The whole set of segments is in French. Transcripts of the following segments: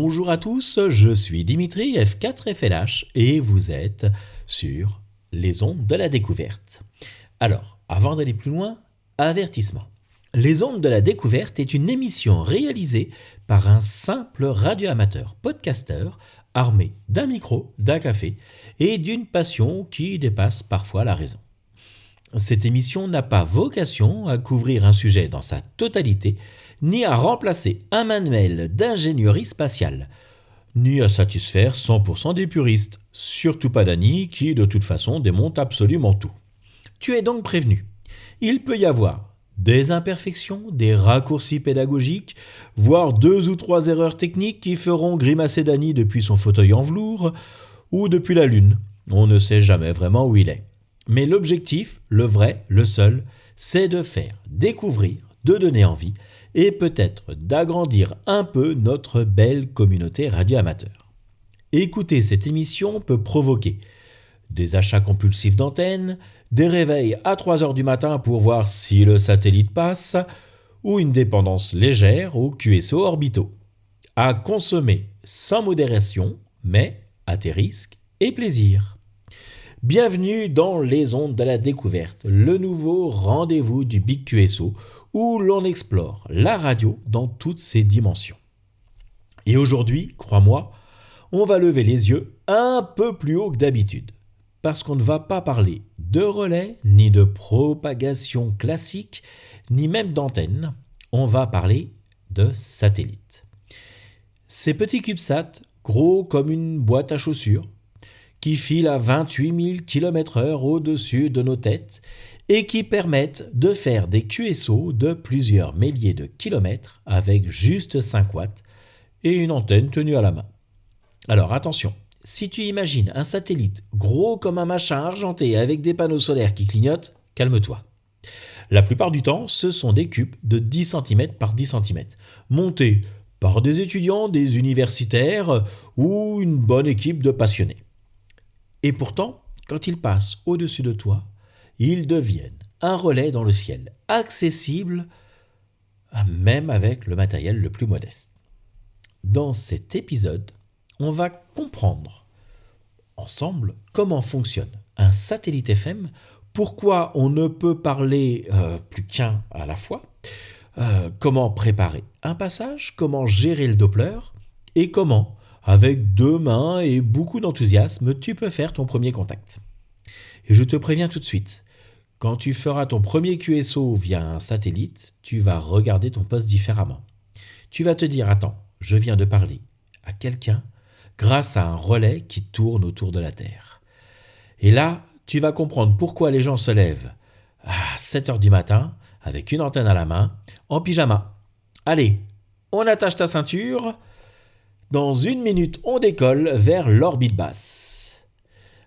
Bonjour à tous, je suis Dimitri F4FLH et vous êtes sur les ondes de la découverte. Alors, avant d'aller plus loin, avertissement. Les ondes de la découverte est une émission réalisée par un simple radioamateur podcasteur armé d'un micro, d'un café et d'une passion qui dépasse parfois la raison. Cette émission n'a pas vocation à couvrir un sujet dans sa totalité, ni à remplacer un manuel d'ingénierie spatiale, ni à satisfaire 100% des puristes, surtout pas Dany qui de toute façon démonte absolument tout. Tu es donc prévenu. Il peut y avoir des imperfections, des raccourcis pédagogiques, voire 2 ou 3 erreurs techniques qui feront grimacer Dany depuis son fauteuil en velours ou depuis la Lune. On ne sait jamais vraiment où il est. Mais l'objectif, le vrai, le seul, c'est de faire découvrir, de donner envie et peut-être d'agrandir un peu notre belle communauté radioamateur. Écouter cette émission peut provoquer des achats compulsifs d'antennes, des réveils à 3 heures du matin pour voir si le satellite passe, ou une dépendance légère aux QSO orbitaux. À consommer sans modération, mais à tes risques et plaisirs. Bienvenue dans les ondes de la découverte, le nouveau rendez-vous du Big QSO où l'on explore la radio dans toutes ses dimensions. Et aujourd'hui, crois-moi, on va lever les yeux un peu plus haut que d'habitude, parce qu'on ne va pas parler de relais, ni de propagation classique, ni même d'antenne, on va parler de satellites. Ces petits CubeSats, gros comme une boîte à chaussures, qui filent à 28 000 km/h au-dessus de nos têtes et qui permettent de faire des QSO de plusieurs milliers de kilomètres avec juste 5 watts et une antenne tenue à la main. Alors attention, si tu imagines un satellite gros comme un machin argenté avec des panneaux solaires qui clignotent, calme-toi. La plupart du temps, ce sont des cubes de 10 cm par 10 cm, montés par des étudiants, des universitaires ou une bonne équipe de passionnés. Et pourtant, quand ils passent au-dessus de toi, ils deviennent un relais dans le ciel, accessible même avec le matériel le plus modeste. Dans cet épisode, on va comprendre ensemble comment fonctionne un satellite FM, pourquoi on ne peut parler plus qu'un à la fois, comment préparer un passage, comment gérer le Doppler et comment avec 2 mains et beaucoup d'enthousiasme, tu peux faire ton premier contact. Et je te préviens tout de suite, quand tu feras ton premier QSO via un satellite, tu vas regarder ton poste différemment. Tu vas te dire, attends, je viens de parler à quelqu'un grâce à un relais qui tourne autour de la Terre. Et là, tu vas comprendre pourquoi les gens se lèvent à 7 heures du matin, avec une antenne à la main, en pyjama. Allez, on attache ta ceinture. Dans 1 minute, on décolle vers l'orbite basse.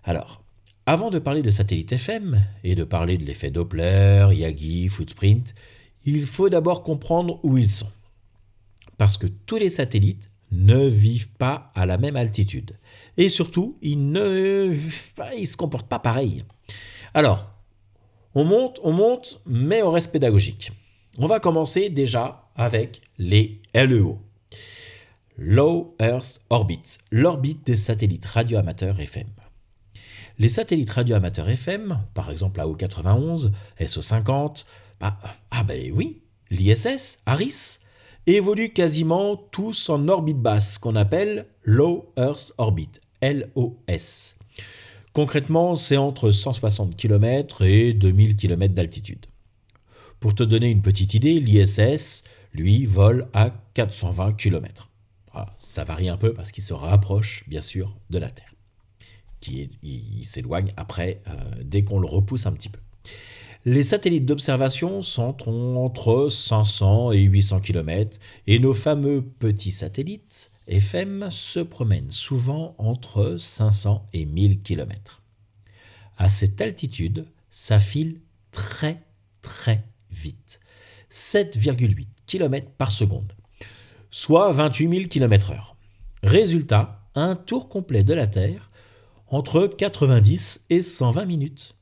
Alors, avant de parler de satellite FM et de parler de l'effet Doppler, Yagi, Footprint, il faut d'abord comprendre où ils sont. Parce que tous les satellites ne vivent pas à la même altitude. Et surtout, ils ne se comportent pas pareil. Alors, on monte, mais on reste pédagogique. On va commencer déjà avec les LEO. Low Earth Orbit, l'orbite des satellites radioamateurs FM. Les satellites radioamateurs FM, par exemple AO91, SO50, l'ISS, ARISS, évoluent quasiment tous en orbite basse, qu'on appelle Low Earth Orbit, LOS. Concrètement, c'est entre 160 km et 2000 km d'altitude. Pour te donner une petite idée, l'ISS, lui, vole à 420 km. Voilà, ça varie un peu parce qu'il se rapproche, bien sûr, de la Terre. Il s'éloigne après, dès qu'on le repousse un petit peu. Les satellites d'observation sont entre 500 et 800 km et nos fameux petits satellites FM se promènent souvent entre 500 et 1000 km. À cette altitude, ça file très très vite, 7,8 km par seconde. Soit 28 000 km/h. Résultat, un tour complet de la Terre entre 90 et 120 minutes.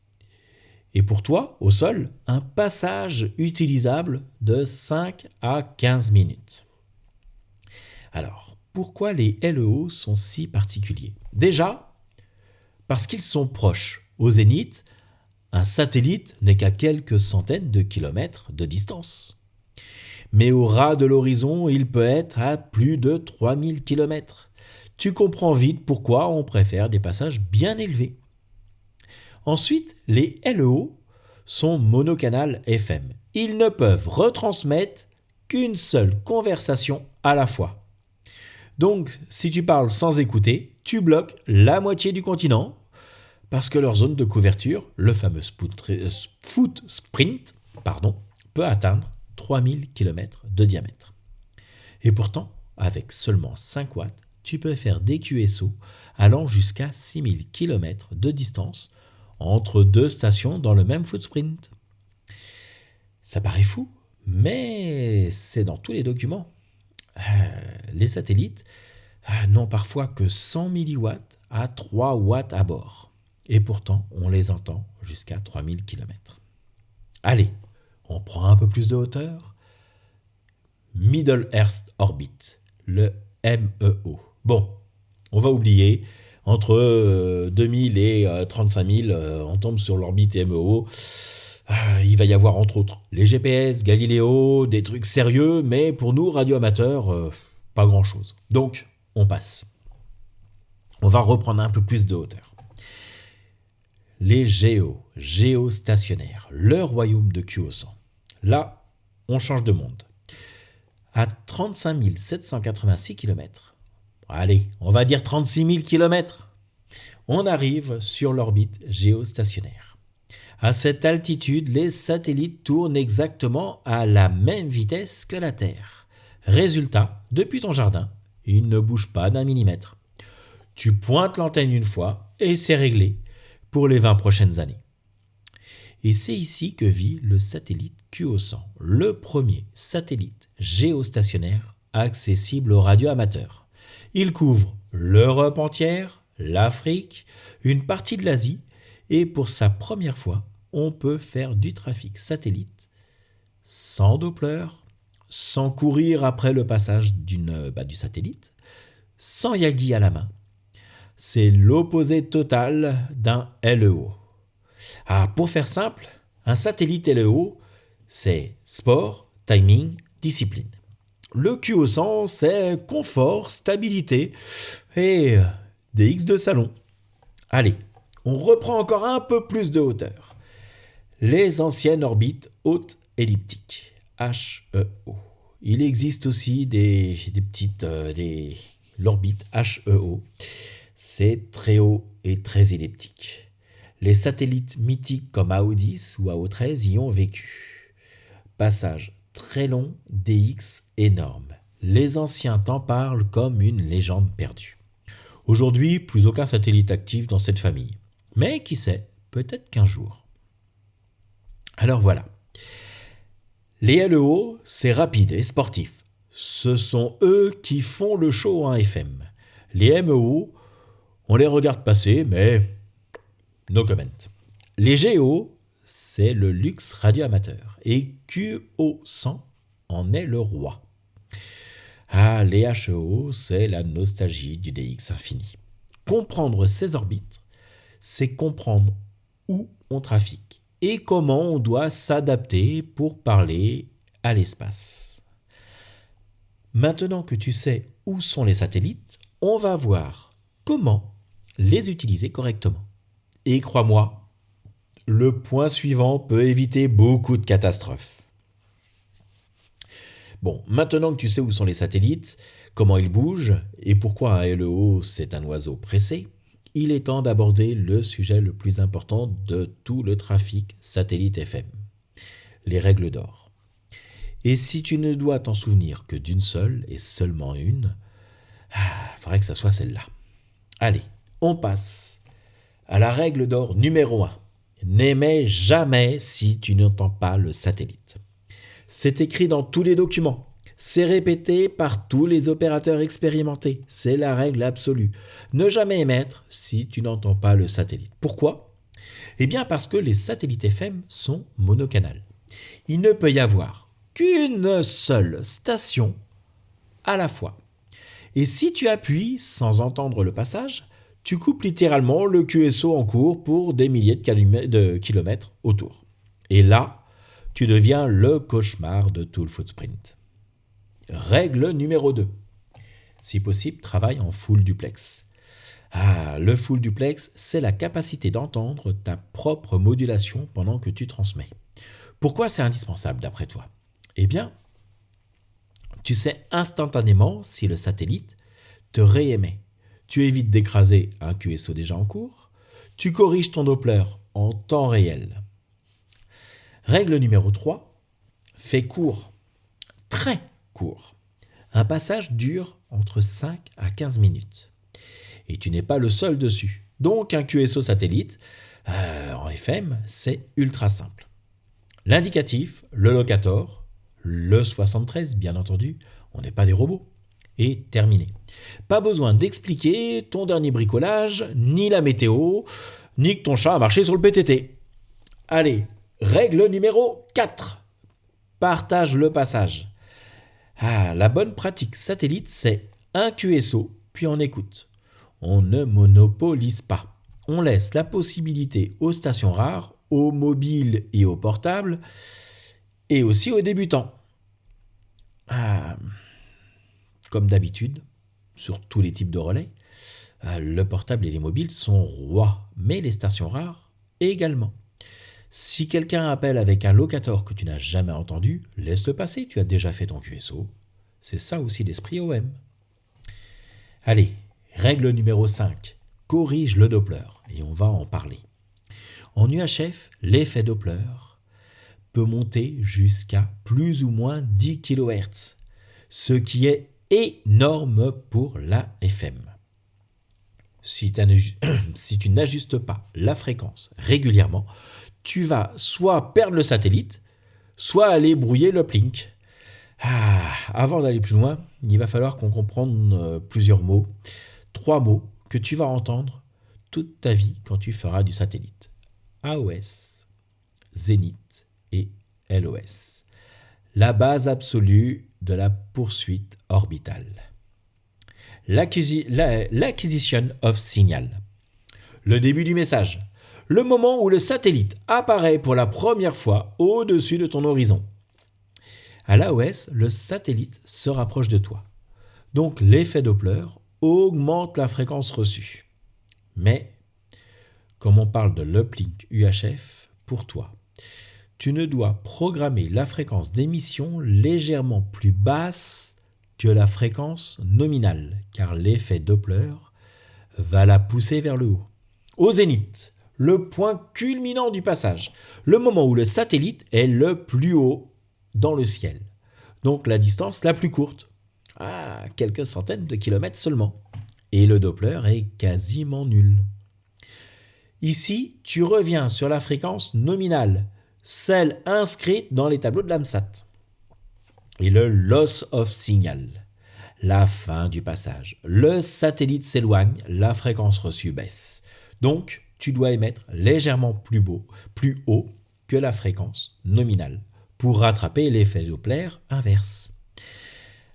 Et pour toi, au sol, un passage utilisable de 5 à 15 minutes. Alors, pourquoi les LEO sont si particuliers? Déjà, parce qu'ils sont proches. Au zénith, un satellite n'est qu'à quelques centaines de kilomètres de distance. Mais au ras de l'horizon, il peut être à plus de 3000 kilomètres. Tu comprends vite pourquoi on préfère des passages bien élevés. Ensuite, les LEO sont monocanal FM. Ils ne peuvent retransmettre qu'une seule conversation à la fois. Donc, si tu parles sans écouter, tu bloques la moitié du continent parce que leur zone de couverture, le fameux footprint, peut atteindre 3000 km de diamètre. Et pourtant, avec seulement 5 watts, tu peux faire des QSO allant jusqu'à 6000 km de distance entre deux stations dans le même footprint. Ça paraît fou, mais c'est dans tous les documents. Les satellites n'ont parfois que 100 milliwatts à 3 watts à bord. Et pourtant, on les entend jusqu'à 3000 km. Allez, on prend un peu plus de hauteur. Middle Earth Orbit, le MEO. Bon, on va oublier. Entre 2000 et 35 000, on tombe sur l'orbite MEO. Il va y avoir entre autres les GPS, Galileo, des trucs sérieux, mais pour nous, radioamateurs, pas grand-chose. Donc, on passe. On va reprendre un peu plus de hauteur. Les géostationnaires, le royaume de Kyosan. Là, on change de monde. À 35 786 km, allez, on va dire 36 000 km, on arrive sur l'orbite géostationnaire. À cette altitude, les satellites tournent exactement à la même vitesse que la Terre. Résultat, depuis ton jardin, ils ne bougent pas d'un millimètre. Tu pointes l'antenne une fois et c'est réglé pour les 20 prochaines années. Et c'est ici que vit le satellite QO100, le premier satellite géostationnaire accessible aux radioamateurs. Il couvre l'Europe entière, l'Afrique, une partie de l'Asie, et pour sa première fois, on peut faire du trafic satellite sans Doppler, sans courir après le passage du satellite, sans Yagi à la main. C'est l'opposé total d'un LEO. Pour faire simple, un satellite LEO, c'est sport, timing, discipline. Le QO100, c'est confort, stabilité et des X de salon. Allez, on reprend encore un peu plus de hauteur. Les anciennes orbites hautes elliptiques, HEO. Il existe aussi l'orbite HEO. C'est très haut et très elliptique. Les satellites mythiques comme AO10 ou AO13 y ont vécu. Passage très long, DX énorme. Les anciens t'en parlent comme une légende perdue. Aujourd'hui, plus aucun satellite actif dans cette famille. Mais qui sait, peut-être qu'un jour. Alors voilà. Les LEO, c'est rapide et sportif. Ce sont eux qui font le show en FM. Les MEO, on les regarde passer, mais no comment. Les GO, c'est le luxe radioamateur. Et QO100 en est le roi. Les HEO, c'est la nostalgie du DX infini. Comprendre ces orbites, c'est comprendre où on trafique et comment on doit s'adapter pour parler à l'espace. Maintenant que tu sais où sont les satellites, on va voir comment les utiliser correctement. Et crois-moi, le point suivant peut éviter beaucoup de catastrophes. Bon, maintenant que tu sais où sont les satellites, comment ils bougent et pourquoi un LEO c'est un oiseau pressé, il est temps d'aborder le sujet le plus important de tout le trafic satellite FM, les règles d'or. Et si tu ne dois t'en souvenir que d'une seule et seulement une, faudrait que ça soit celle-là. Allez, on passe à la règle d'or numéro 1. N'émets jamais si tu n'entends pas le satellite. C'est écrit dans tous les documents. C'est répété par tous les opérateurs expérimentés. C'est la règle absolue. Ne jamais émettre si tu n'entends pas le satellite. Pourquoi ? Eh bien parce que les satellites FM sont monocanal. Il ne peut y avoir qu'une seule station à la fois. Et si tu appuies sans entendre le passage, tu coupes littéralement le QSO en cours pour des milliers de kilomètres autour. Et là, tu deviens le cauchemar de tout le footprint. Règle numéro 2. Si possible, travaille en full duplex. Le full duplex, c'est la capacité d'entendre ta propre modulation pendant que tu transmets. Pourquoi c'est indispensable d'après toi ? Eh bien, tu sais instantanément si le satellite te réémet. Tu évites d'écraser un QSO déjà en cours. Tu corriges ton Doppler en temps réel. Règle numéro 3. Fais court. Très court. Un passage dure entre 5 à 15 minutes. Et tu n'es pas le seul dessus. Donc un QSO satellite, en FM, c'est ultra simple. L'indicatif, le locator, le 73 bien entendu, on n'est pas des robots. Et terminé. Pas besoin d'expliquer ton dernier bricolage, ni la météo, ni que ton chat a marché sur le PTT. Allez, règle numéro 4. Partage le passage. La bonne pratique satellite, c'est un QSO, puis on écoute. On ne monopolise pas. On laisse la possibilité aux stations rares, aux mobiles et aux portables, et aussi aux débutants. Comme d'habitude, sur tous les types de relais, le portable et les mobiles sont rois, mais les stations rares également. Si quelqu'un appelle avec un locator que tu n'as jamais entendu, laisse-le passer, tu as déjà fait ton QSO. C'est ça aussi l'esprit OM. Allez, règle numéro 5. Corrige le Doppler, et on va en parler. En UHF, l'effet Doppler peut monter jusqu'à plus ou moins 10 kHz, ce qui est énorme pour la FM. Si tu n'ajustes pas la fréquence régulièrement, tu vas soit perdre le satellite, soit aller brouiller l'uplink. Avant d'aller plus loin, il va falloir qu'on comprenne plusieurs mots, 3 mots que tu vas entendre toute ta vie quand tu feras du satellite. AOS, Zénith et LOS. La base absolue de la poursuite orbitale. L'acquisition of signal. Le début du message. Le moment où le satellite apparaît pour la première fois au-dessus de ton horizon. À l'AOS, le satellite se rapproche de toi. Donc l'effet Doppler augmente la fréquence reçue. Mais, comme on parle de l'uplink UHF, pour toi, tu ne dois programmer la fréquence d'émission légèrement plus basse que la fréquence nominale, car l'effet Doppler va la pousser vers le haut. Au zénith, le point culminant du passage, le moment où le satellite est le plus haut dans le ciel. Donc la distance la plus courte, quelques centaines de kilomètres seulement. Et le Doppler est quasiment nul. Ici, tu reviens sur la fréquence nominale, celle inscrite dans les tableaux de l'AMSAT. Et le loss of signal, la fin du passage. Le satellite s'éloigne, la fréquence reçue baisse. Donc, tu dois émettre légèrement plus haut que la fréquence nominale pour rattraper l'effet Doppler inverse.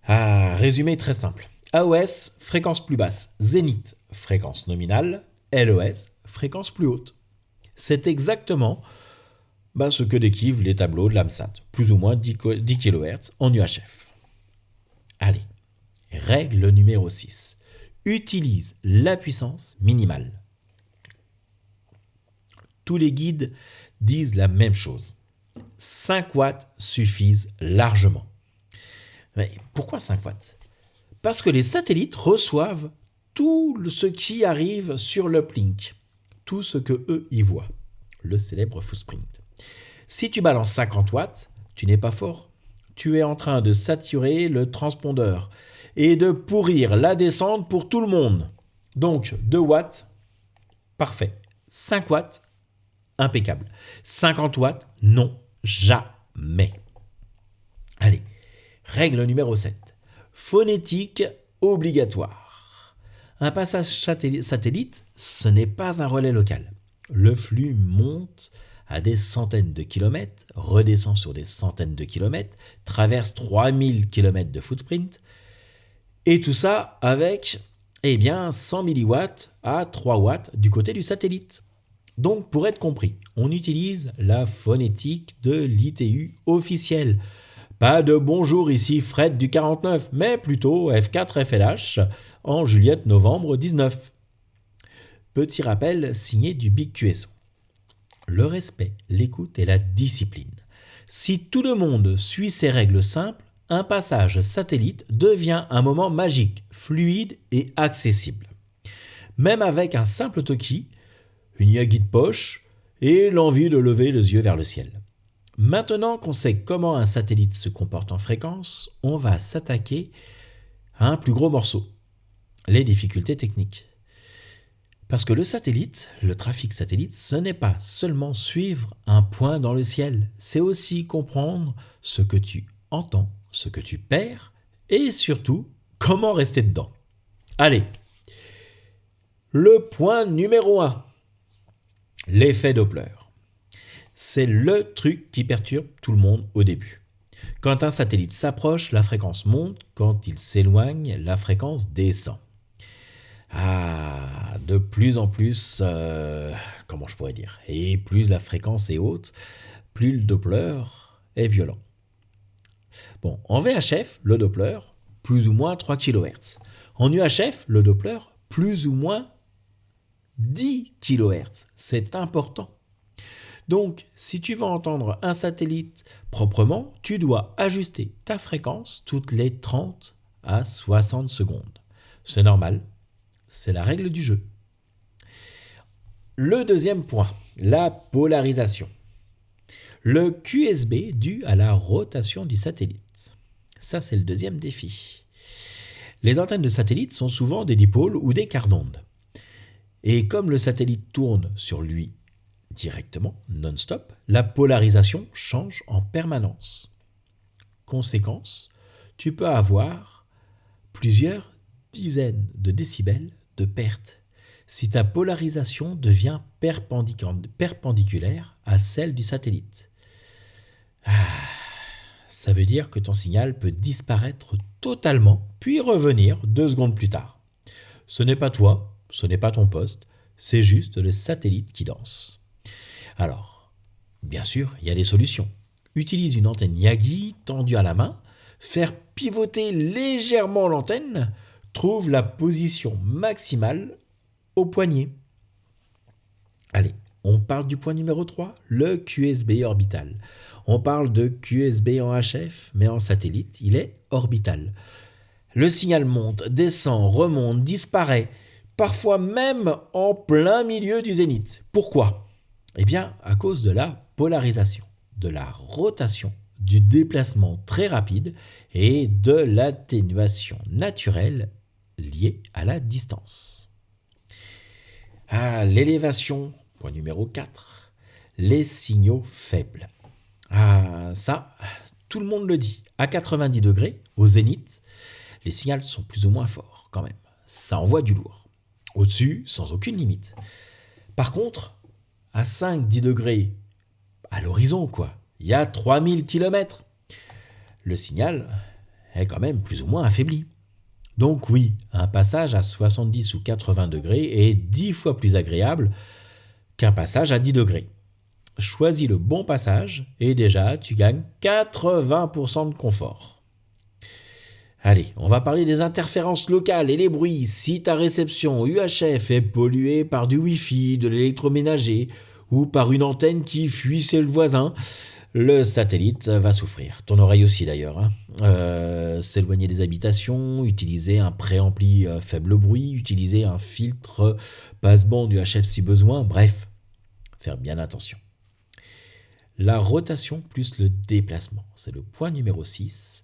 Résumé très simple. AOS, fréquence plus basse. Zénith, fréquence nominale. LOS, fréquence plus haute. C'est exactement ce que décrivent les tableaux de l'AMSAT, plus ou moins 10 kHz en UHF. Allez, règle numéro 6. Utilise la puissance minimale. Tous les guides disent la même chose. 5 watts suffisent largement. Mais pourquoi 5 watts ? Parce que les satellites reçoivent tout ce qui arrive sur l'uplink, tout ce que eux y voient, le célèbre footprint. Si tu balances 50 watts, tu n'es pas fort. Tu es en train de saturer le transpondeur et de pourrir la descente pour tout le monde. Donc 2 watts, parfait. 5 watts, impeccable. 50 watts, non, jamais. Allez, règle numéro 7. Phonétique obligatoire. Un passage satellite, ce n'est pas un relais local. Le flux monte à des centaines de kilomètres, redescend sur des centaines de kilomètres, traverse 3000 kilomètres de footprint Et tout ça avec 100 milliwatts à 3 watts du côté du satellite. Donc pour être compris, on utilise la phonétique de l'ITU officielle. Pas de bonjour ici Fred du 49, mais plutôt F4 FLH en Juliette novembre 19. Petit rappel signé du Big QSO. Le respect, l'écoute et la discipline. Si tout le monde suit ces règles simples, un passage satellite devient un moment magique, fluide et accessible. Même avec un simple toki, une yagi de poche et l'envie de lever les yeux vers le ciel. Maintenant qu'on sait comment un satellite se comporte en fréquence, on va s'attaquer à un plus gros morceau, les difficultés techniques. Parce que le satellite, le trafic satellite, ce n'est pas seulement suivre un point dans le ciel, c'est aussi comprendre ce que tu entends, ce que tu perds et surtout comment rester dedans. Allez, le point numéro 1, l'effet Doppler. C'est le truc qui perturbe tout le monde au début. Quand un satellite s'approche, la fréquence monte, quand il s'éloigne, la fréquence descend. De plus en plus, comment je pourrais dire, et plus la fréquence est haute, plus le Doppler est violent. Bon, en VHF, le Doppler, plus ou moins 3 kHz. En UHF, le Doppler, plus ou moins 10 kHz. C'est important. Donc, si tu veux entendre un satellite proprement, tu dois ajuster ta fréquence toutes les 30 à 60 secondes. C'est normal, c'est la règle du jeu. Le deuxième point, la polarisation. Le QSB dû à la rotation du satellite. Ça, c'est le deuxième défi. Les antennes de satellite sont souvent des dipôles ou des quarts d'onde. Et comme le satellite tourne sur lui directement, non-stop, la polarisation change en permanence. Conséquence, tu peux avoir plusieurs dizaines de décibels de perte si ta polarisation devient perpendiculaire à celle du satellite. Ça veut dire que ton signal peut disparaître totalement, puis revenir 2 secondes plus tard. Ce n'est pas toi, ce n'est pas ton poste, c'est juste le satellite qui danse. Alors, bien sûr, il y a des solutions. Utilise une antenne Yagi tendue à la main, faire pivoter légèrement l'antenne, trouve la position maximale au poignet. Allez, on parle du point numéro 3, le QSB orbital. On parle de QSB en HF, mais en satellite, il est orbital. Le signal monte, descend, remonte, disparaît, parfois même en plein milieu du zénith. Pourquoi ? À cause de la polarisation, de la rotation, du déplacement très rapide et de l'atténuation naturelle liée à la distance. L'élévation, point numéro 4, les signaux faibles. Ça, tout le monde le dit. À 90 degrés, au zénith, les signaux sont plus ou moins forts quand même. Ça envoie du lourd. Au-dessus, sans aucune limite. Par contre, à 5-10 degrés, à l'horizon, il y a 3000 km. Le signal est quand même plus ou moins affaibli. Donc oui, un passage à 70 ou 80 degrés est 10 fois plus agréable qu'un passage à 10 degrés. Choisis le bon passage et déjà tu gagnes 80% de confort. Allez, on va parler des interférences locales et les bruits. Si ta réception UHF est polluée par du Wi-Fi, de l'électroménager ou par une antenne qui fuit chez le voisin, le satellite va souffrir. Ton oreille aussi d'ailleurs. S'éloigner des habitations, utiliser un préampli faible bruit, utiliser un filtre passe-bande UHF si besoin, bref, faire bien attention. La rotation plus le déplacement, c'est le point numéro 6.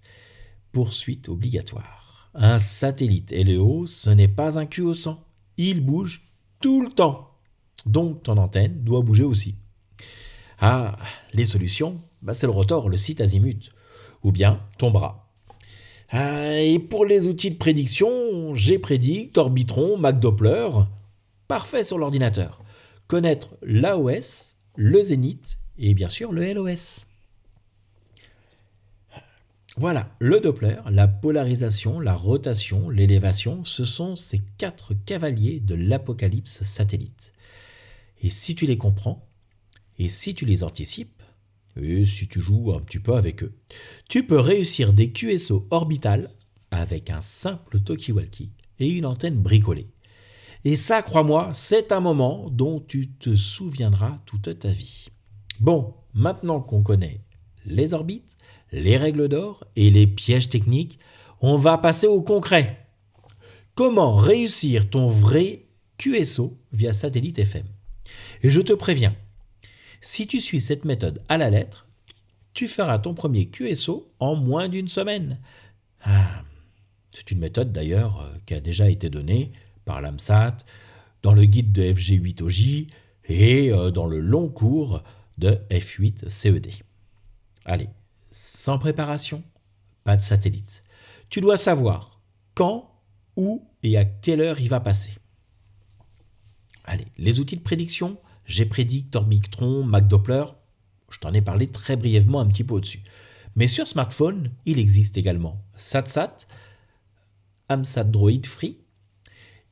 Poursuite obligatoire. Un satellite LEO, ce n'est pas un cul au sang. Il bouge tout le temps. Donc ton antenne doit bouger aussi. Les solutions, c'est le rotor, le site azimut. Ou bien ton bras. Et pour les outils de prédiction, Gpredict, Orbitron, MacDoppler, parfait sur l'ordinateur. Connaître l'AOS, le zénith et bien sûr le LOS. Voilà, le Doppler, la polarisation, la rotation, l'élévation, ce sont ces 4 cavaliers de l'apocalypse satellite. Et si tu les comprends, et si tu les anticipes, et si tu joues un petit peu avec eux, tu peux réussir des QSO orbitales avec un simple talkie-walkie et une antenne bricolée. Et ça, crois-moi, c'est un moment dont tu te souviendras toute ta vie. Bon, maintenant qu'on connaît les orbites, les règles d'or et les pièges techniques, on va passer au concret. Comment réussir ton vrai QSO via satellite FM? Et je te préviens, si tu suis cette méthode à la lettre, tu feras ton premier QSO en moins d'une semaine. C'est une méthode d'ailleurs qui a déjà été donnée par l'AMSAT dans le guide de FG8OJ et dans le long cours de F8 CED. Allez, sans préparation, pas de satellite. Tu dois savoir quand, où et à quelle heure il va passer. Allez, les outils de prédiction, Gpredict, Orbitron, MacDoppler, je t'en ai parlé très brièvement un petit peu au-dessus. Mais sur smartphone, il existe également SatSat, AMSAT Droid Free,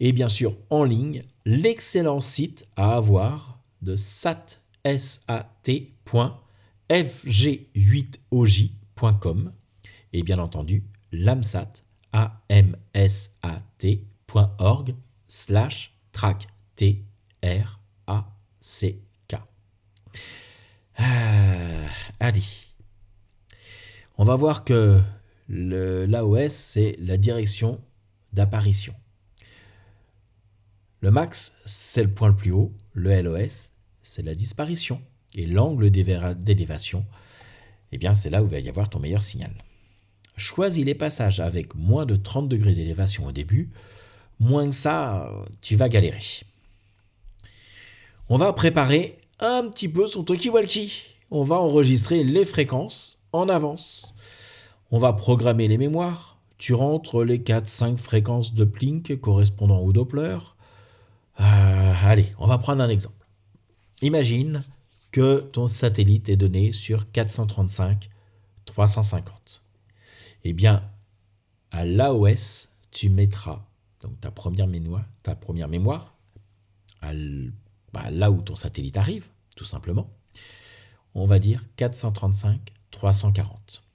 et bien sûr en ligne, l'excellent site à avoir de sat.fg8oj.com et bien entendu l'AMSAT amsat.org/track TRACK. Allez, on va voir que l'AOS, c'est la direction d'apparition. Le max, c'est le point le plus haut. Le LOS, c'est la disparition. Et l'angle d'élévation, eh bien, c'est là où il va y avoir ton meilleur signal. Choisis les passages avec moins de 30 degrés d'élévation au début. Moins que ça, tu vas galérer. On va préparer un petit peu son talkie-walkie. On va enregistrer les fréquences en avance. On va programmer les mémoires. Tu rentres les 4-5 fréquences de Plink correspondant au Doppler. Allez, on va prendre un exemple. Imagine que ton satellite est donné sur 435 350. Eh bien, à l'AOS, tu mettras donc ta première mémoire là où ton satellite arrive, tout simplement. On va dire 435 340.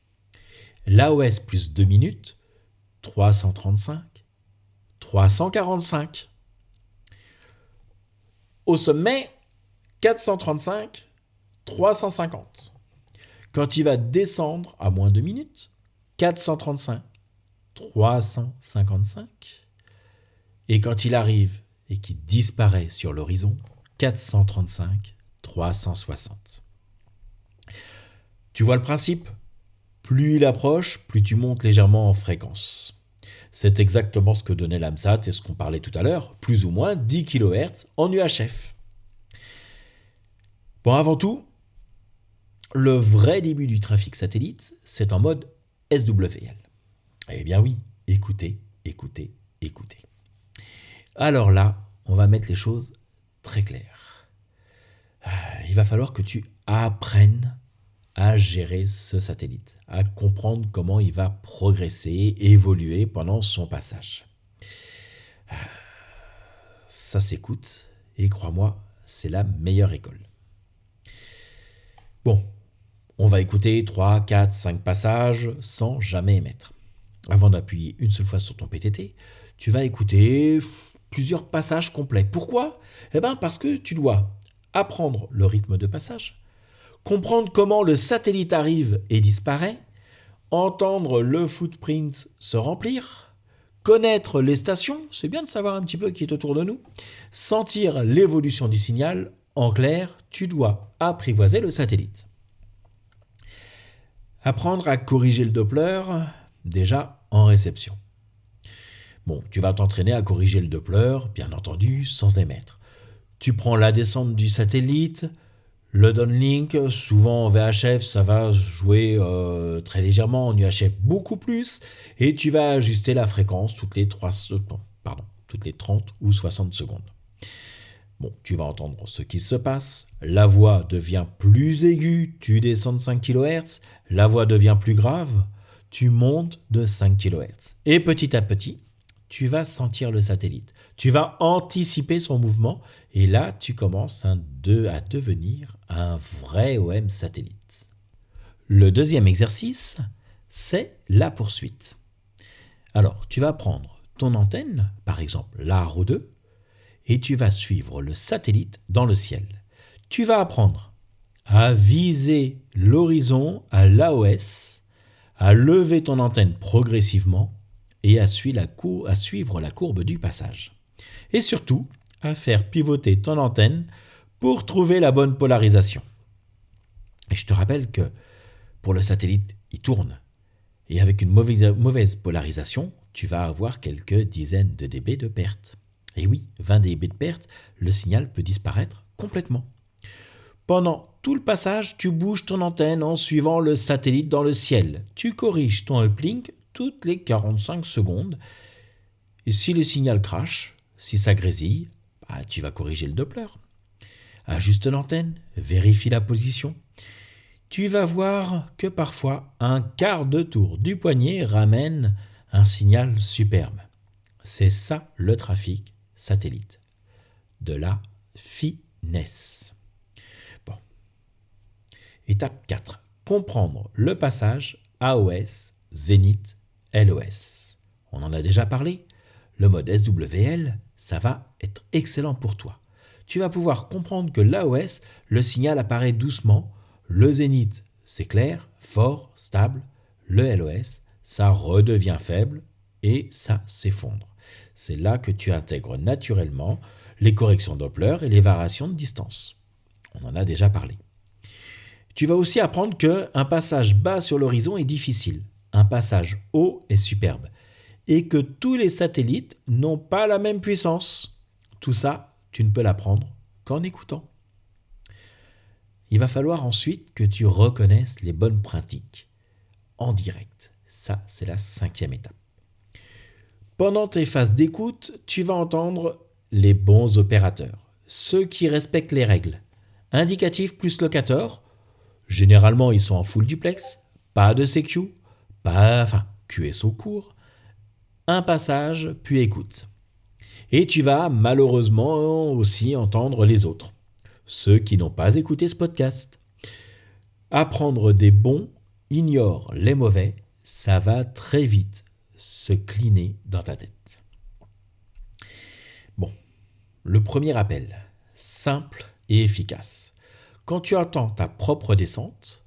L'AOS plus 2 minutes, 335 345. Au sommet, 435, 350. Quand il va descendre à moins de 2 minutes, 435, 355. Et quand il arrive et qu'il disparaît sur l'horizon, 435, 360. Tu vois le principe? Plus il approche, plus tu montes légèrement en fréquence. C'est exactement ce que donnait l'AMSAT et ce qu'on parlait tout à l'heure, plus ou moins 10 kHz en UHF. Bon, avant tout, le vrai début du trafic satellite, c'est en mode SWL. Eh bien oui, écoutez. Alors là, on va mettre les choses très claires. Il va falloir que tu apprennes à gérer ce satellite, à comprendre comment il va progresser, évoluer pendant son passage. Ça s'écoute et crois-moi, c'est la meilleure école. Bon, on va écouter 3, 4, 5 passages sans jamais émettre. Avant d'appuyer une seule fois sur ton PTT, tu vas écouter plusieurs passages complets. Pourquoi ? Eh bien parce que tu dois apprendre le rythme de passage, comprendre comment le satellite arrive et disparaît, entendre le footprint se remplir, connaître les stations, c'est bien de savoir un petit peu qui est autour de nous, sentir l'évolution du signal. En clair, tu dois apprivoiser le satellite. Apprendre à corriger le Doppler, déjà en réception. Bon, tu vas t'entraîner à corriger le Doppler, bien entendu, sans émettre. Tu prends la descente du satellite, le downlink, souvent en VHF, ça va jouer très légèrement, en UHF beaucoup plus, et tu vas ajuster la fréquence toutes les 30 ou 60 secondes. Bon, tu vas entendre ce qui se passe, la voix devient plus aiguë, tu descends de 5 kHz, la voix devient plus grave, tu montes de 5 kHz. Et petit à petit, tu vas sentir le satellite. Tu vas anticiper son mouvement et là, tu commences à devenir un vrai OM satellite. Le deuxième exercice, c'est la poursuite. Alors, tu vas prendre ton antenne, par exemple l'Aro 2, et tu vas suivre le satellite dans le ciel. Tu vas apprendre à viser l'horizon à l'AOS, à lever ton antenne progressivement et à suivre la courbe du passage. Et surtout, à faire pivoter ton antenne pour trouver la bonne polarisation. Et je te rappelle que pour le satellite, il tourne. Et avec une mauvaise polarisation, tu vas avoir quelques dizaines de dB de perte. Et oui, 20 dB de perte, le signal peut disparaître complètement. Pendant tout le passage, tu bouges ton antenne en suivant le satellite dans le ciel. Tu corriges ton uplink toutes les 45 secondes. Et si le signal crache, si ça grésille, tu vas corriger le Doppler. Ajuste l'antenne, vérifie la position. Tu vas voir que parfois, un quart de tour du poignet ramène un signal superbe. C'est ça le trafic satellite. De la finesse. Bon. Étape 4. Comprendre le passage AOS, Zénith, LOS. On en a déjà parlé. Le mode SWL, ça va être excellent pour toi. Tu vas pouvoir comprendre que l'AOS, le signal apparaît doucement. Le Zénith, c'est clair, fort, stable. Le LOS, ça redevient faible et ça s'effondre. C'est là que tu intègres naturellement les corrections Doppler et les variations de distance. On en a déjà parlé. Tu vas aussi apprendre qu'un passage bas sur l'horizon est difficile, un passage haut est superbe, et que tous les satellites n'ont pas la même puissance. Tout ça, tu ne peux l'apprendre qu'en écoutant. Il va falloir ensuite que tu reconnaisses les bonnes pratiques en direct. Ça, c'est la 5e étape. Pendant tes phases d'écoute, tu vas entendre les bons opérateurs, ceux qui respectent les règles. Indicatif plus locator, généralement ils sont en full duplex, pas de CQ, QSO court, un passage puis écoute. Et tu vas malheureusement aussi entendre les autres, ceux qui n'ont pas écouté ce podcast. Apprendre des bons, ignore les mauvais, ça va très vite se cliner dans ta tête. Bon, le premier appel, simple et efficace. Quand tu entends ta propre descente,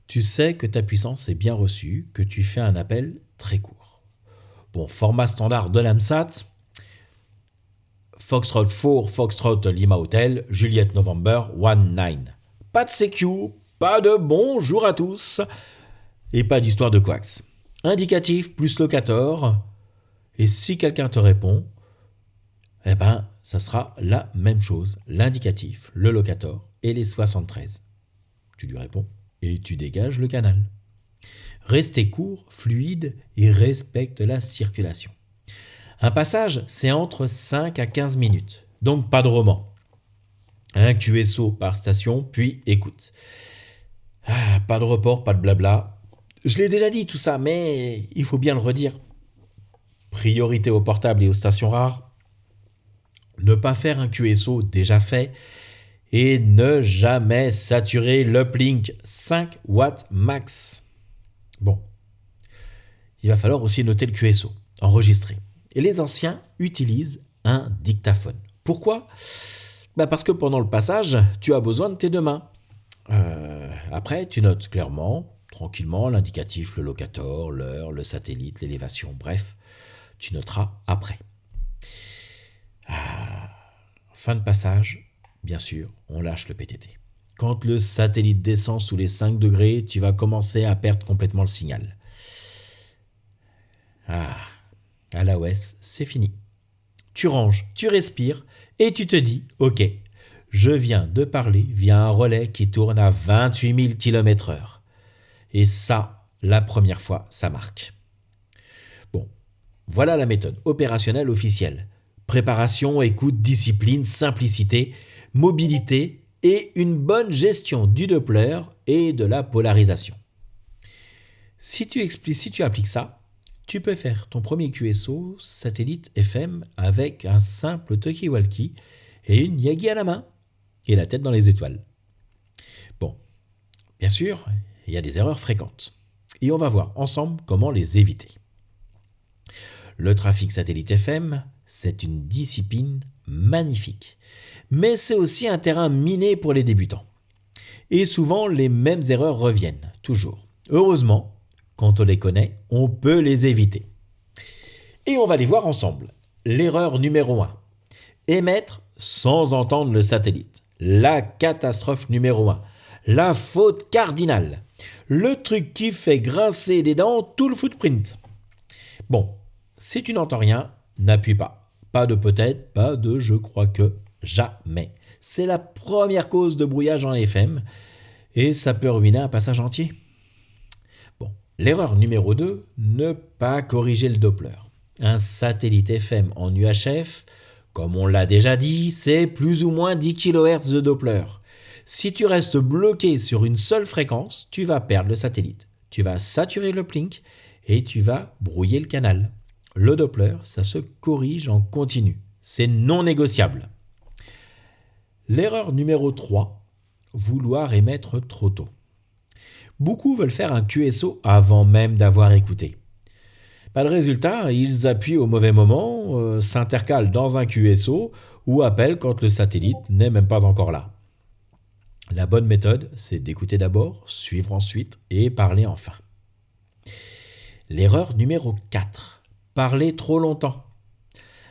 tu sais que ta puissance est bien reçue, que tu fais un appel très court. Bon, format standard de l'AMSAT, Foxtrot 4, Foxtrot Lima Hotel, Juliette November 19. Pas de CQ, pas de bonjour à tous et pas d'histoire de coax. Indicatif plus locator, et si quelqu'un te répond, ça sera la même chose, l'indicatif, le locator et les 73. Tu lui réponds et tu dégages le canal. Restez court, fluide et respecte la circulation. Un passage, c'est entre 5 à 15 minutes, donc pas de roman. Un QSO par station, puis écoute. Pas de report, pas de blabla. Je l'ai déjà dit tout ça, mais il faut bien le redire. Priorité aux portables et aux stations rares. Ne pas faire un QSO déjà fait. Et ne jamais saturer l'uplink 5 watts max. Bon. Il va falloir aussi noter le QSO, enregistrer. Et les anciens utilisent un dictaphone. Pourquoi ? Parce que pendant le passage, tu as besoin de tes deux mains. Après, tu notes clairement, tranquillement, l'indicatif, le locator, l'heure, le satellite, l'élévation, bref, tu noteras après. Fin de passage, bien sûr, on lâche le PTT. Quand le satellite descend sous les 5 degrés, tu vas commencer à perdre complètement le signal. À l'AOS, c'est fini. Tu ranges, tu respires et tu te dis « Ok, je viens de parler via un relais qui tourne à 28 000 km/h. » Et ça, la première fois, ça marque. Bon, voilà la méthode opérationnelle officielle. Préparation, écoute, discipline, simplicité, mobilité et une bonne gestion du Doppler et de la polarisation. Si tu appliques ça, tu peux faire ton premier QSO satellite FM avec un simple talkie-walkie et une Yagi à la main et la tête dans les étoiles. Bon, bien sûr, il y a des erreurs fréquentes et on va voir ensemble comment les éviter. Le trafic satellite FM, c'est une discipline magnifique, mais c'est aussi un terrain miné pour les débutants. Et souvent, les mêmes erreurs reviennent, toujours. Heureusement, quand on les connaît, on peut les éviter. Et on va les voir ensemble. L'erreur numéro 1. Émettre sans entendre le satellite. La catastrophe numéro 1. La faute cardinale. Le truc qui fait grincer des dents tout le footprint. Bon, si tu n'entends rien, n'appuie pas. Pas de peut-être, pas de je crois que, jamais. C'est la première cause de brouillage en FM et ça peut ruiner un passage entier. Bon, l'erreur numéro 2, ne pas corriger le Doppler. Un satellite FM en UHF, comme on l'a déjà dit, c'est plus ou moins 10 kHz de Doppler. Si tu restes bloqué sur une seule fréquence, tu vas perdre le satellite. Tu vas saturer le plink et tu vas brouiller le canal. Le Doppler, ça se corrige en continu. C'est non négociable. L'erreur numéro 3, vouloir émettre trop tôt. Beaucoup veulent faire un QSO avant même d'avoir écouté. Le résultat, ils appuient au mauvais moment, s'intercalent dans un QSO ou appellent quand le satellite n'est même pas encore là. La bonne méthode, c'est d'écouter d'abord, suivre ensuite et parler enfin. L'erreur numéro 4, parler trop longtemps.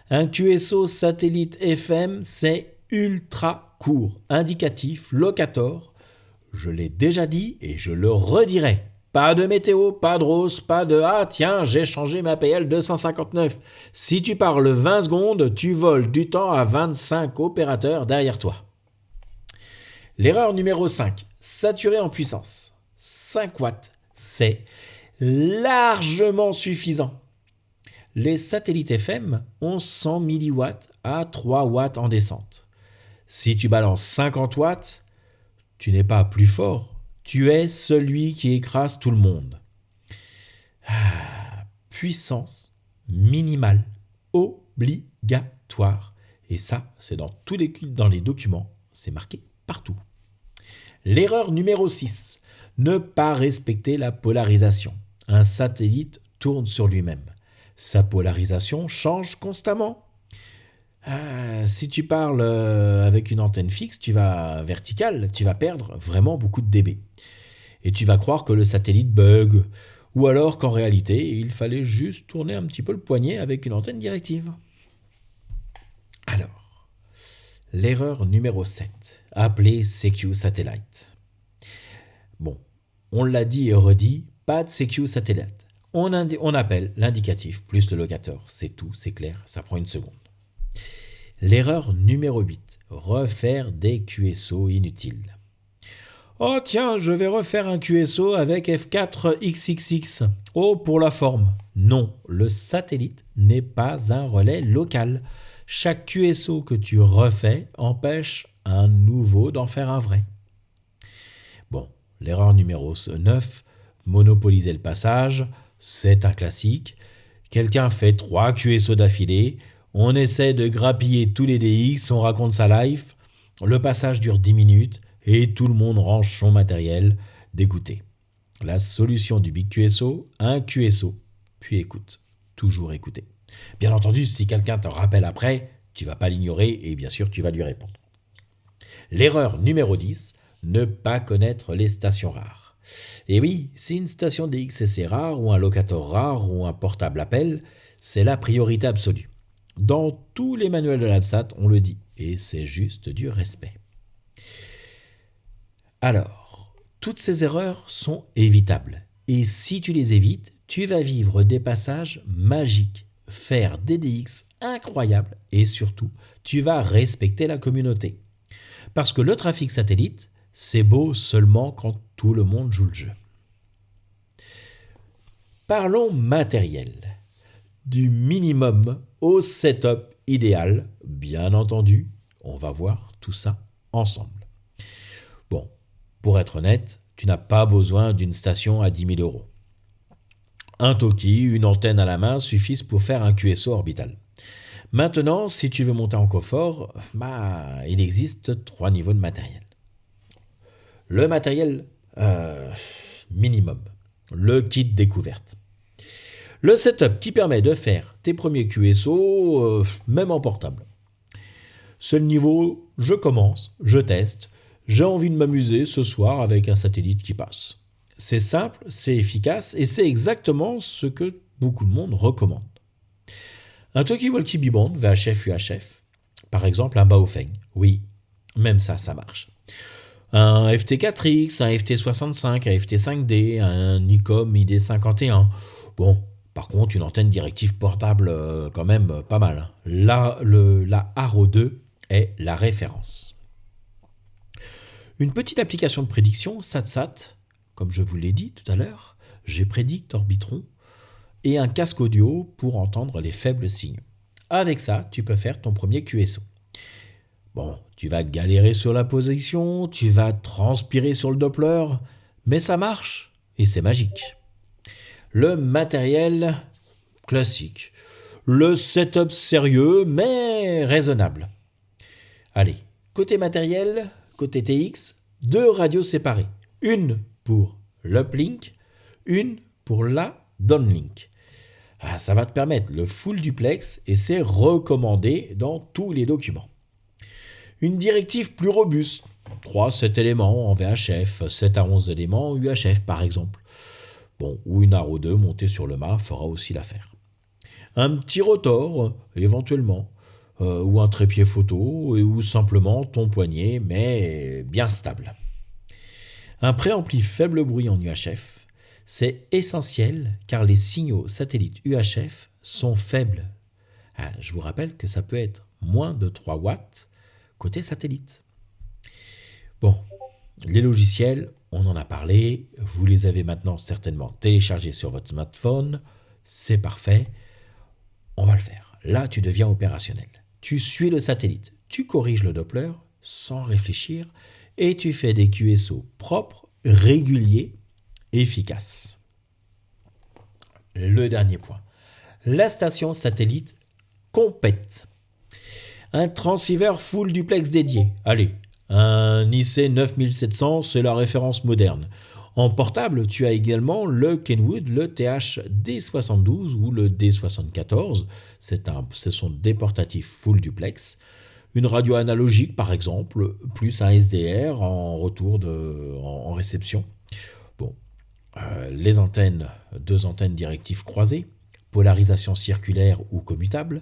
Un QSO satellite FM, c'est ultra court, indicatif, locator. Je l'ai déjà dit et je le redirai. Pas de météo, pas de rose, pas de « Ah tiens, j'ai changé ma PL 259 ». Si tu parles 20 secondes, tu voles du temps à 25 opérateurs derrière toi. L'erreur numéro 5, saturer en puissance. 5 watts, c'est largement suffisant. Les satellites FM ont 100 milliwatts à 3 watts en descente. Si tu balances 50 watts, tu n'es pas plus fort. Tu es celui qui écrase tout le monde. Puissance minimale, obligatoire. Et ça, c'est dans les documents, c'est marqué partout. L'erreur numéro 6, ne pas respecter la polarisation. Un satellite tourne sur lui-même. Sa polarisation change constamment. Si tu parles avec une antenne fixe, verticale, tu vas perdre vraiment beaucoup de dB. Et tu vas croire que le satellite bug, ou alors qu'en réalité, il fallait juste tourner un petit peu le poignet avec une antenne directive. Alors, l'erreur numéro 7, appeler CQ Satellite. Bon, on l'a dit et redit, pas de CQ Satellite. On appelle l'indicatif plus le locateur. C'est tout, c'est clair, ça prend une seconde. L'erreur numéro 8, refaire des QSO inutiles. Oh tiens, je vais refaire un QSO avec F4XXX. Oh, pour la forme. Non, le satellite n'est pas un relais local. Chaque QSO que tu refais empêche un nouveau d'en faire un vrai. Bon, l'erreur numéro 9, monopoliser le passage, c'est un classique. Quelqu'un fait 3 QSO d'affilée, on essaie de grappiller tous les DX, on raconte sa life, le passage dure 10 minutes et tout le monde range son matériel dégoûté. La solution du Big QSO, un QSO, puis écoute, toujours écouter. Bien entendu, si quelqu'un te rappelle après, tu ne vas pas l'ignorer et bien sûr tu vas lui répondre. L'erreur numéro 10, ne pas connaître les stations rares. Et oui, si une station DXS est rare ou un locator rare ou un portable appel, c'est la priorité absolue. Dans tous les manuels de l'ABSAT, on le dit, et c'est juste du respect. Alors, toutes ces erreurs sont évitables, et si tu les évites, tu vas vivre des passages magiques, faire des DX incroyables, et surtout, tu vas respecter la communauté. Parce que le trafic satellite, c'est beau seulement quand tout le monde joue le jeu. Parlons matériel. Du minimum au setup idéal, bien entendu, on va voir tout ça ensemble. Bon, pour être honnête, tu n'as pas besoin d'une station à 10 000 €. Un Toki, une antenne à la main suffisent pour faire un QSO orbital. Maintenant, si tu veux monter en confort, il existe 3 niveaux de matériel. Le matériel minimum, le kit découverte. Le setup qui permet de faire tes premiers QSO, même en portable. C'est le niveau, je commence, je teste, j'ai envie de m'amuser ce soir avec un satellite qui passe. C'est simple, c'est efficace et c'est exactement ce que beaucoup de monde recommande. Un talkie-walkie biband VHF UHF, par exemple un Baofeng, oui, même ça marche. Un FT4X, un FT65, un FT5D, un Nikon ID51. Bon, par contre, une antenne directive portable, quand même pas mal. Là, la Haro 2 est la référence. Une petite application de prédiction, SatSat, comme je vous l'ai dit tout à l'heure, Gprédict, Orbitron, et un casque audio pour entendre les faibles signaux. Avec ça, tu peux faire ton premier QSO. Bon, tu vas galérer sur la position, tu vas transpirer sur le Doppler, mais ça marche et c'est magique. Le matériel classique. Le setup sérieux mais raisonnable. Allez, côté matériel, côté TX, 2 radios séparées. Une pour l'uplink, une pour la downlink. Ça va te permettre le full duplex et c'est recommandé dans tous les documents. Une directive plus robuste, 3-7 éléments en VHF, 7 à 11 éléments en UHF par exemple. Bon, ou une Haro 2 montée sur le mât fera aussi l'affaire. Un petit rotor, éventuellement, ou un trépied photo, ou simplement ton poignet, mais bien stable. Un préampli faible bruit en UHF, c'est essentiel car les signaux satellites UHF sont faibles. Je vous rappelle que ça peut être moins de 3 watts côté satellite. Bon, les logiciels, on en a parlé, vous les avez maintenant certainement téléchargés sur votre smartphone, c'est parfait, on va le faire. Là, tu deviens opérationnel. Tu suis le satellite, tu corriges le Doppler sans réfléchir et tu fais des QSO propres, réguliers, efficaces. Le dernier point, la station satellite complète. Un transceiver full duplex dédié. Allez, un IC 9700, c'est la référence moderne. En portable, tu as également le Kenwood, le TH-D72 ou le D74. Ce sont des portatifs full duplex. Une radio analogique, par exemple, plus un SDR en retour en réception. Bon, les antennes, 2 antennes directives croisées, polarisation circulaire ou commutable.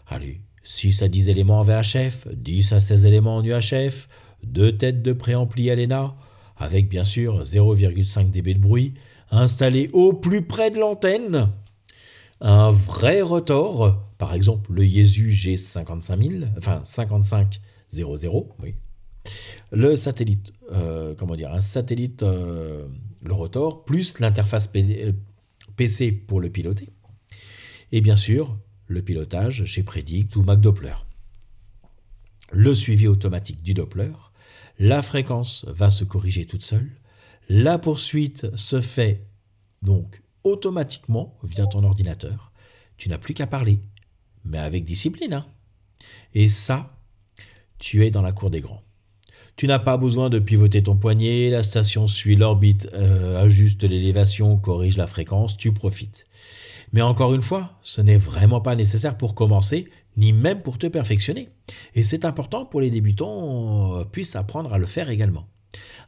Allez, 6 à 10 éléments en VHF, 10 à 16 éléments en UHF, 2 têtes de préampli Alena, avec bien sûr 0,5 dB de bruit, installé au plus près de l'antenne. Un vrai rotor, par exemple le Yaesu G55000, enfin 5500, oui. Le satellite, un satellite, le rotor, plus l'interface PC pour le piloter. Et bien sûr, le pilotage Gprédict ou MacDoppler. Le suivi automatique du Doppler, la fréquence va se corriger toute seule, la poursuite se fait donc automatiquement via ton ordinateur. Tu n'as plus qu'à parler, mais avec discipline. Hein. Et ça, tu es dans la cour des grands. Tu n'as pas besoin de pivoter ton poignet, la station suit l'orbite, ajuste l'élévation, corrige la fréquence, tu profites. Mais encore une fois, ce n'est vraiment pas nécessaire pour commencer, ni même pour te perfectionner. Et c'est important pour les débutants puissent apprendre à le faire également.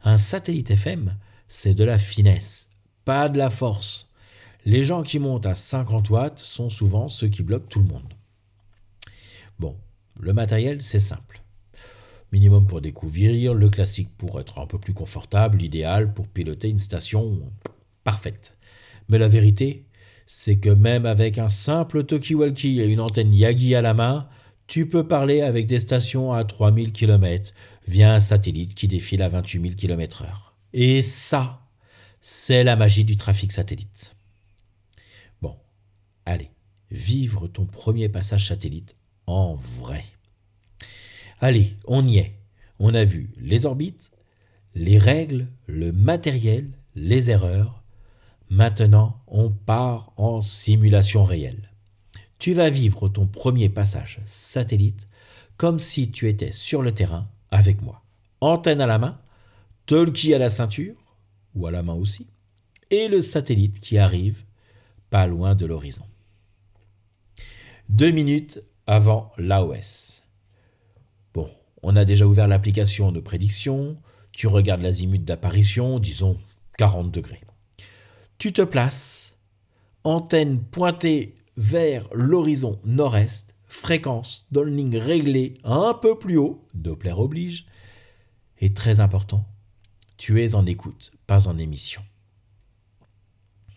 Un satellite FM, c'est de la finesse, pas de la force. Les gens qui montent à 50 watts sont souvent ceux qui bloquent tout le monde. Bon, le matériel, c'est simple. Minimum pour découvrir, le classique pour être un peu plus confortable, l'idéal pour piloter une station parfaite. Mais la vérité, c'est que même avec un simple talkie-walkie et une antenne Yagi à la main, tu peux parler avec des stations à 3000 km via un satellite qui défile à 28 000 km/h. Et ça, c'est la magie du trafic satellite. Bon, allez, vivre ton premier passage satellite en vrai. Allez, on y est. On a vu les orbites, les règles, le matériel, les erreurs. Maintenant, on part en simulation réelle. Tu vas vivre ton premier passage satellite comme si tu étais sur le terrain avec moi. Antenne à la main, talkie à la ceinture, ou à la main aussi, et le satellite qui arrive pas loin de l'horizon. 2 minutes avant l'AOS. Bon, on a déjà ouvert l'application de prédiction, tu regardes l'azimut d'apparition, disons 40 degrés. Tu te places, antenne pointée vers l'horizon nord-est, fréquence downlink réglée un peu plus haut, Doppler oblige, et très important, tu es en écoute, pas en émission.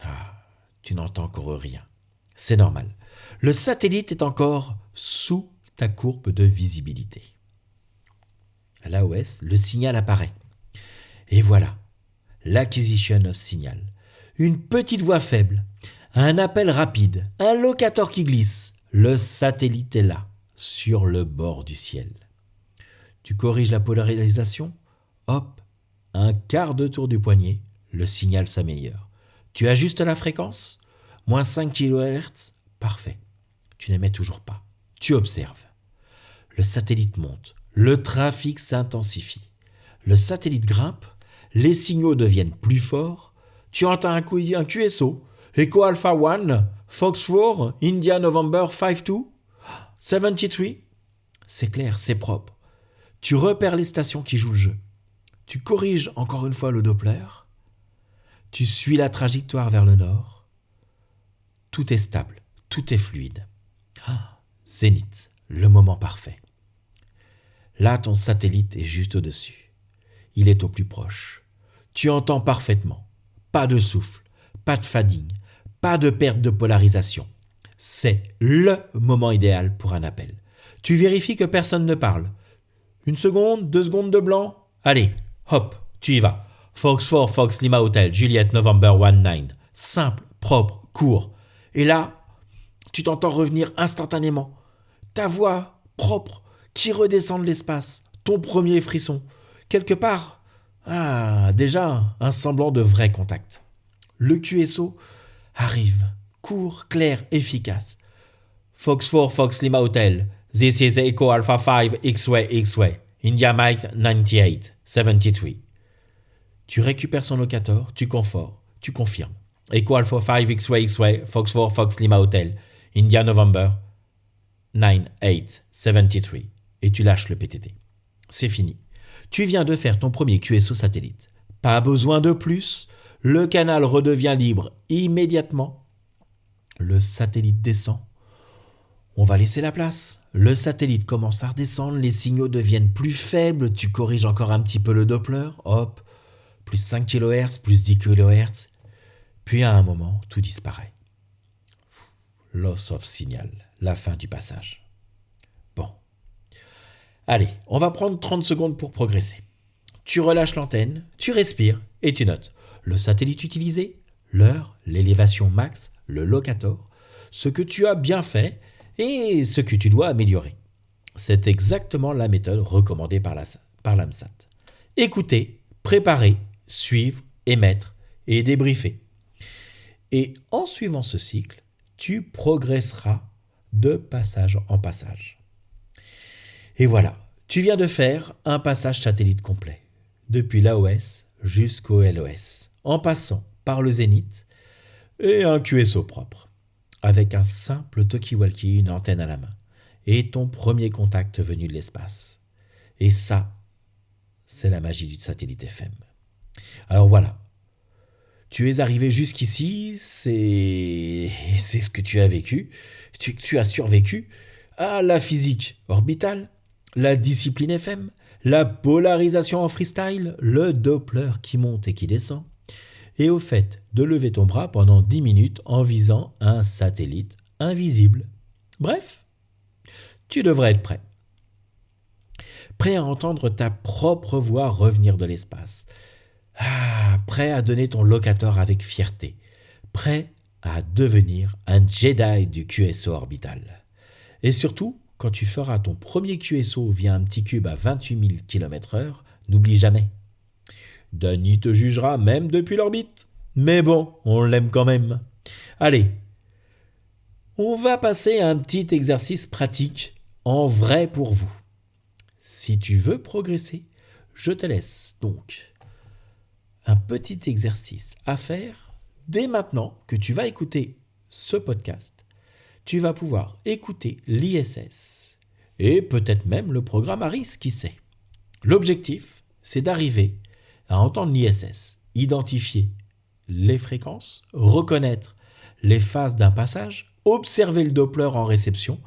Ah, tu n'entends encore rien. C'est normal. Le satellite est encore sous ta courbe de visibilité. À l'AOS, le signal apparaît. Et voilà, l'acquisition of signal. Une petite voix faible, un appel rapide, un locator qui glisse. Le satellite est là, sur le bord du ciel. Tu corriges la polarisation, hop, un quart de tour du poignet, le signal s'améliore. Tu ajustes la fréquence, moins 5 kHz, parfait. Tu n'émets toujours pas. Tu observes. Le satellite monte, le trafic s'intensifie. Le satellite grimpe, les signaux deviennent plus forts. Tu entends un QSO, Echo Alpha 1, Fox 4, India November 52, 73. C'est clair, c'est propre. Tu repères les stations qui jouent le jeu. Tu corriges encore une fois le Doppler. Tu suis la trajectoire vers le nord. Tout est stable, tout est fluide. Zénith, le moment parfait. Là, ton satellite est juste au-dessus. Il est au plus proche. Tu entends parfaitement. Pas de souffle, pas de fadigue, pas de perte de polarisation. C'est le moment idéal pour un appel. Tu vérifies que personne ne parle. 1 seconde, 2 secondes de blanc. Allez, hop, tu y vas. Fox 4, Fox Lima Hotel, Juliet November 19. Simple, propre, court. Et là, tu t'entends revenir instantanément. Ta voix propre qui redescend de l'espace. Ton premier frisson. Quelque part, déjà un semblant de vrai contact. Le QSO arrive. Court, clair, efficace. Fox 4, Fox Lima Hotel. This is Echo Alpha 5, X-Way. India Mike 98, 73. Tu récupères son locator, tu confirmes. Echo Alpha 5, X-Way, Fox 4, Fox Lima Hotel. India November 98, 73. Et tu lâches le PTT. C'est fini. Tu viens de faire ton premier QSO satellite. Pas besoin de plus. Le canal redevient libre immédiatement. Le satellite descend. On va laisser la place. Le satellite commence à redescendre, les signaux deviennent plus faibles, tu corriges encore un petit peu le Doppler, hop, plus 5 kHz, plus 10 kHz. Puis à un moment, tout disparaît. Loss of signal, la fin du passage. Bon. Allez, on va prendre 30 secondes pour progresser. Tu relâches l'antenne, tu respires et tu notes le satellite utilisé, l'heure, l'élévation max, le locator, ce que tu as bien fait et ce que tu dois améliorer. C'est exactement la méthode recommandée par l'AMSAT. Écouter, préparer, suivre, émettre et débriefer. Et en suivant ce cycle, tu progresseras de passage en passage. Et voilà, tu viens de faire un passage satellite complet, depuis l'AOS jusqu'au LOS, en passant par le Zénith et un QSO propre, avec un simple talkie-walkie, une antenne à la main, et ton premier contact venu de l'espace. Et ça, c'est la magie du satellite FM. Alors voilà, tu es arrivé jusqu'ici, c'est ce que tu as vécu, tu as survécu à la physique orbitale, la discipline FM, la polarisation en freestyle, le Doppler qui monte et qui descend, et au fait de lever ton bras pendant 10 minutes en visant un satellite invisible. Bref, tu devrais être prêt. Prêt à entendre ta propre voix revenir de l'espace. Prêt à donner ton locator avec fierté. Prêt à devenir un Jedi du QSO orbital. Et surtout, quand tu feras ton premier QSO via un petit cube à 28 000 km/h, n'oublie jamais. Danny te jugera même depuis l'orbite. Mais bon, on l'aime quand même. Allez, on va passer à un petit exercice pratique en vrai pour vous. Si tu veux progresser, je te laisse donc un petit exercice à faire dès maintenant que tu vas écouter ce podcast. Tu vas pouvoir écouter l'ISS et peut-être même le programme ARIS, qui sait. L'objectif, c'est d'arriver à entendre l'ISS, identifier les fréquences, reconnaître les phases d'un passage, observer le Doppler en réception,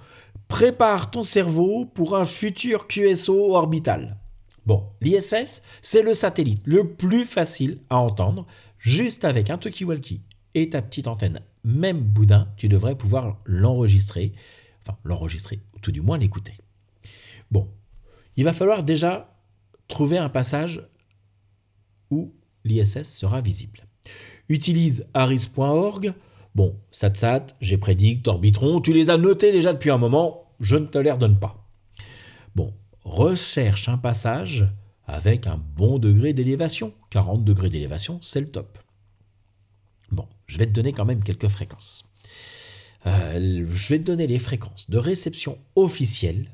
prépare ton cerveau pour un futur QSO orbital. Bon, l'ISS, c'est le satellite le plus facile à entendre, juste avec un talkie-walkie et ta petite antenne. Même boudin, tu devrais pouvoir l'enregistrer, ou tout du moins l'écouter. Bon, il va falloir déjà trouver un passage où l'ISS sera visible. Utilise aris.org. Bon, SatSat, Gprédict, Orbitron, tu les as notés déjà depuis un moment, je ne te les redonne pas. Bon, recherche un passage avec un bon degré d'élévation. 40 degrés d'élévation, c'est le top. Bon, je vais te donner quand même quelques fréquences. Je vais te donner les fréquences de réception officielle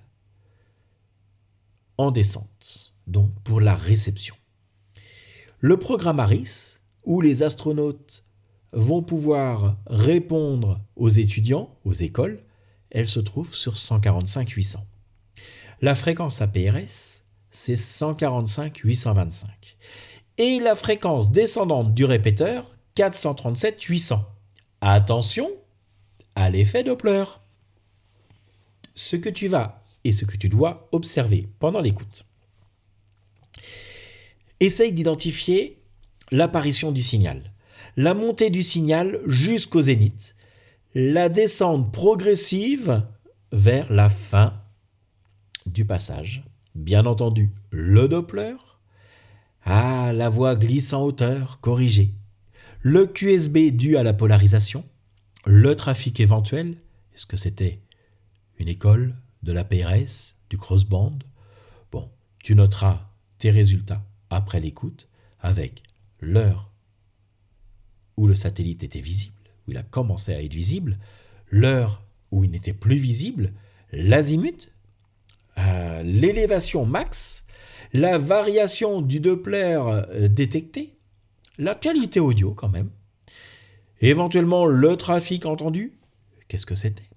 en descente, donc pour la réception. Le programme ARIS, où les astronautes vont pouvoir répondre aux étudiants, aux écoles, elle se trouve sur 145-800. La fréquence APRS, c'est 145-825. Et la fréquence descendante du répéteur, 437-800. Attention à l'effet Doppler. Ce que tu vas et ce que tu dois observer pendant l'écoute. Essaye d'identifier l'apparition du signal, la montée du signal jusqu'au zénith, la descente progressive vers la fin du passage. Bien entendu, le Doppler, la voix glisse en hauteur, corrigée, le QSB dû à la polarisation, le trafic éventuel, est-ce que c'était une école, de la PRS, du crossband? Bon, tu noteras tes résultats après l'écoute avec l'heure où le satellite était visible, où il a commencé à être visible, l'heure où il n'était plus visible, l'azimut, l'élévation max, la variation du Doppler détecté, la qualité audio quand même, éventuellement le trafic entendu, qu'est-ce que c'était,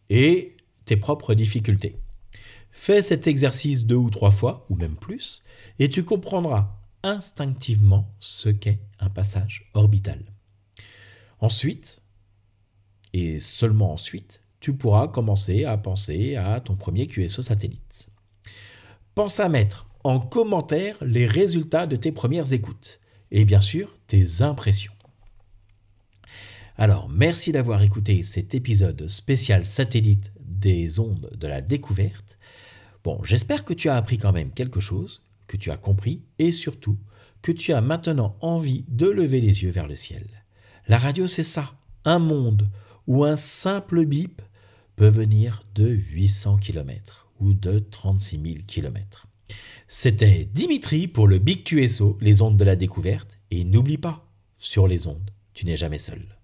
et tes propres difficultés. Fais cet exercice 2 ou 3 fois, ou même plus, et tu comprendras instinctivement ce qu'est un passage orbital. Ensuite, et seulement ensuite, tu pourras commencer à penser à ton premier QSO satellite. Pense à mettre en commentaire les résultats de tes premières écoutes, et bien sûr, tes impressions. Alors, merci d'avoir écouté cet épisode spécial satellite des ondes de la découverte. Bon, j'espère que tu as appris quand même quelque chose, que tu as compris et surtout que tu as maintenant envie de lever les yeux vers le ciel. La radio, c'est ça, un monde où un simple bip peut venir de 800 km ou de 36 000 km. C'était Dimitri pour le Big QSO, les ondes de la découverte. Et n'oublie pas, sur les ondes, tu n'es jamais seul.